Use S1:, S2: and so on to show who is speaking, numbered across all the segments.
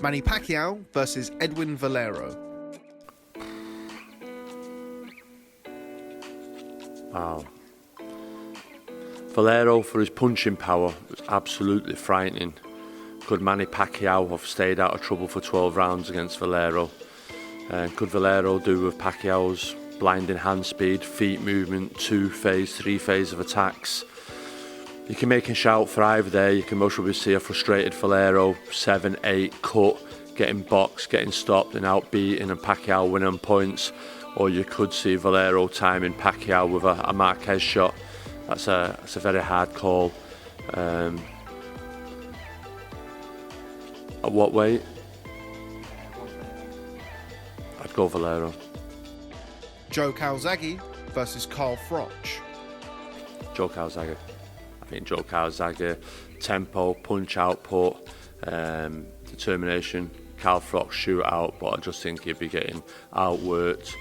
S1: Manny Pacquiao versus Edwin Valero.
S2: Wow. Valero, for his punching power, was absolutely frightening. Could Manny Pacquiao have stayed out of trouble for 12 rounds against Valero? Could Valero do with Pacquiao's blinding hand speed, feet movement, 2-phase, 3-phase of attacks? You can make a shout for either there. You can most probably see a frustrated Valero, 7-8 cut, getting boxed, getting stopped and outbeaten, and Pacquiao winning on points. Or you could see Valero timing Pacquiao with a Marquez shot. That's a very hard call. At what weight? I'd go Valero.
S1: Joe Calzaghe versus Calzaghe-Froch.
S2: Joe Calzaghe. I think Joe Calzaghe, tempo, punch output, determination. Calzaghe-Froch shootout, but I just think he'd be getting outworked.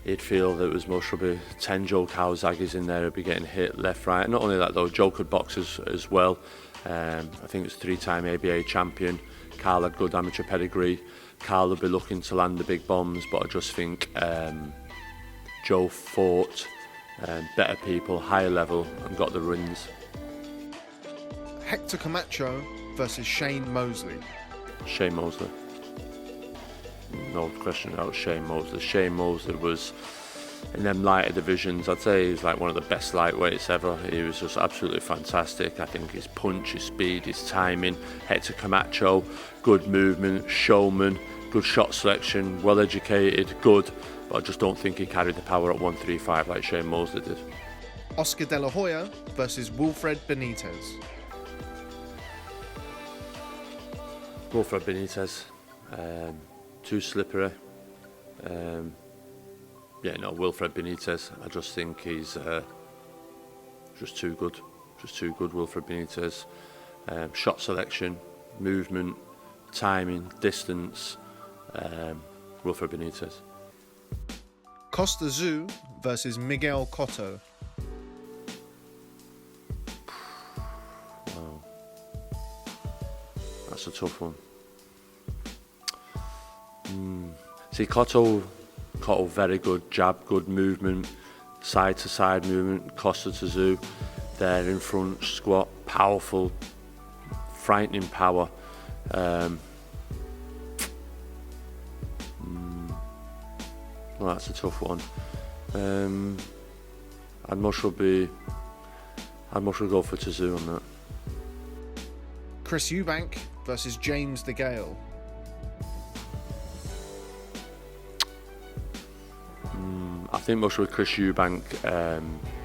S2: He'd feel that it was most probably 10 Joe Calzaghes in there, he'd be getting hit left, right. And not only that though, Joe could box as well. I think it's 3-time ABA champion. Carl had good amateur pedigree. Carl would be looking to land the big bombs, but I just think Joe fought better people, higher level, and got the wins.
S1: Hector Camacho versus Shane Mosley.
S2: Shane Mosley. No question about Shane Mosley. Shane Mosley was, in them lighter divisions, I'd say he was like one of the best lightweights ever. He was just absolutely fantastic. I think his punch, his speed, his timing. Hector Camacho, good movement, showman, good shot selection, well educated, good. But I just don't think he carried the power at 135 like Shane Mosley did.
S1: Oscar De La Hoya versus Wilfred Benitez.
S2: Wilfred Benitez. Too slippery. Wilfred Benitez. I just think he's just too good. Just too good, Wilfred Benitez. Shot selection, movement, timing, distance. Wilfred Benitez.
S1: Costa Tszyu versus Miguel Cotto.
S2: Wow. That's a tough one. See, Cotto, very good jab, good movement, side to side movement. Costa Tszyu, there in front, squat, powerful, frightening power. Well, that's a tough one. I'd much rather go for Tszyu on that.
S1: Chris Eubank versus James DeGale.
S2: I think much with Chris Eubank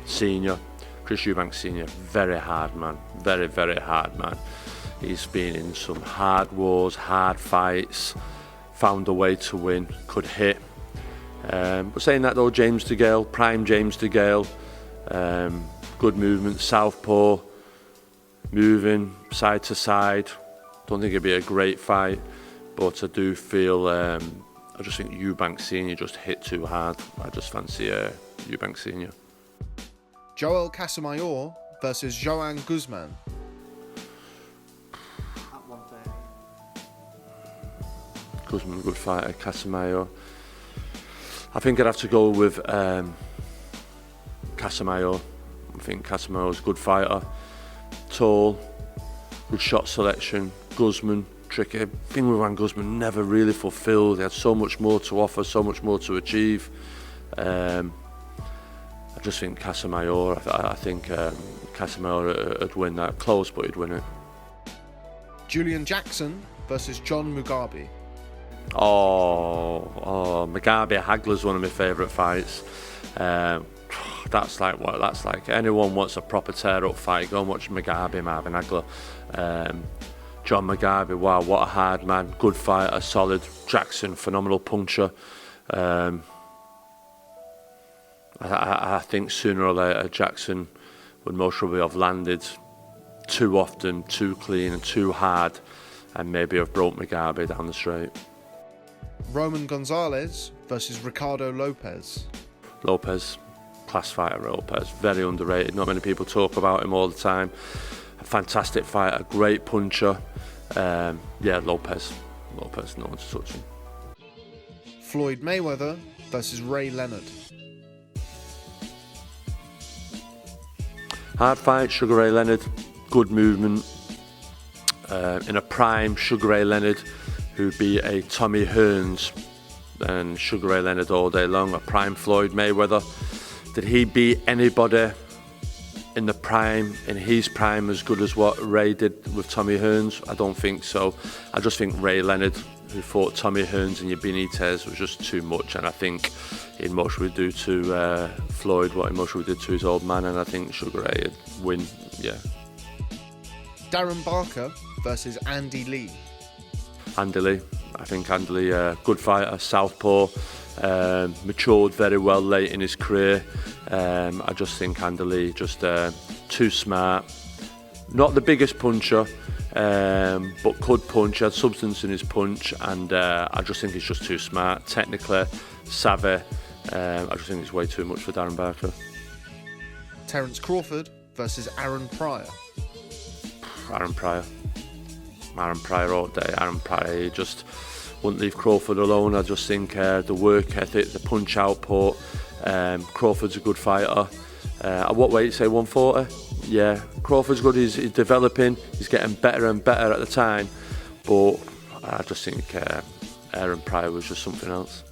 S2: Senior. Chris Eubank Senior, very hard man, very, very hard man. He's been in some hard wars, hard fights, found a way to win, could hit. But saying that though, James DeGale, prime James DeGale, good movement, southpaw, moving side to side. Don't think it'd be a great fight, but I do feel I just think Eubank Senior just hit too hard. I just fancy Eubank Senior.
S1: Joel Casamayor versus Joan Guzman.
S2: Guzman, good fighter. Casamayor. I think I'd have to go with Casamayor. I think Casamayor's a good fighter. Tall, good shot selection. Guzman, tricky. Thing with Juan Guzman, never really fulfilled. He had so much more to offer, so much more to achieve. I just think Casamayor. I think Casamayor would win that. Close, but he'd win it. Julian
S1: Jackson versus John Mugabe.
S2: Mugabe Hagler's one of my favourite fights. That's like what that's like. Anyone wants a proper tear-up fight, go and watch Mugabe, Marvin Hagler. John Mugabe, wow, what a hard man. Good fighter, solid. Jackson, phenomenal puncher. I think sooner or later Jackson would most probably have landed too often, too clean and too hard, and maybe have brought Mugabe down the straight.
S1: Roman Gonzalez versus Ricardo Lopez.
S2: Lopez, class fighter Lopez, very underrated. Not many people talk about him all the time. A fantastic fighter, great puncher. Lopez. no person, no one to touch him.
S1: Floyd Mayweather versus Ray Leonard.
S2: Hard fight, Sugar Ray Leonard, good movement. In a prime Sugar Ray Leonard, who'd be a Tommy Hearns and Sugar Ray Leonard all day long. A prime Floyd Mayweather. Did he beat anybody in the prime, in his prime, as good as what Ray did with Tommy Hearns? I don't think so. I just think Ray Leonard, who fought Tommy Hearns and Benitez, was just too much, and I think he emotionally would do to Floyd what emotionally did to his old man, and I think Sugar Ray would win, yeah.
S1: Darren Barker versus Andy Lee.
S2: Andy Lee. I think Andy Lee, good fighter, southpaw, matured very well late in his career. I just think Andy Lee just too smart. Not the biggest puncher, but could punch, had substance in his punch, and I just think he's just too smart, technically, savvy. I just think it's way too much for Darren Barker.
S1: Terence Crawford versus Aaron Pryor.
S2: Aaron Pryor all day. Aaron Pryor, he just wouldn't leave Crawford alone. I just think the work ethic, the punch output. Crawford's a good fighter. At what weight? Say 140? Yeah, Crawford's good. He's developing. He's getting better and better at the time. But I just think Aaron Pryor was just something else.